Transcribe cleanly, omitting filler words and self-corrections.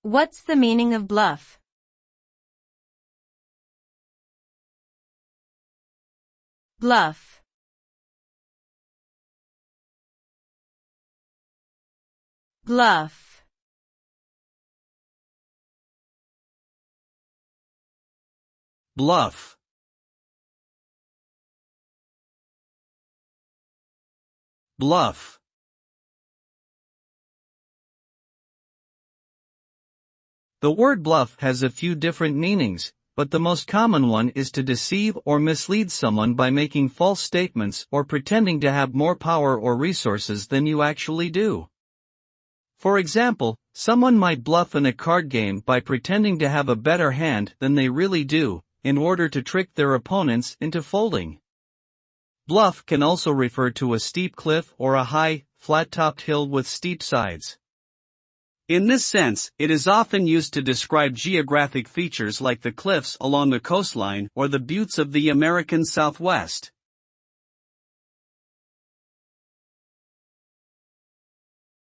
What's the meaning of bluff? Bluff. Bluff. Bluff. Bluff. The word bluff has a few different meanings, but the most common one is to deceive or mislead someone by making false statements or pretending to have more power or resources than you actually do. For example, someone might bluff in a card game by pretending to have a better hand than they really do, in order to trick their opponents into folding. Bluff can also refer to a steep cliff or a high, flat-topped hill with steep sides. In this sense, it is often used to describe geographic features like the cliffs along the coastline or the buttes of the American Southwest.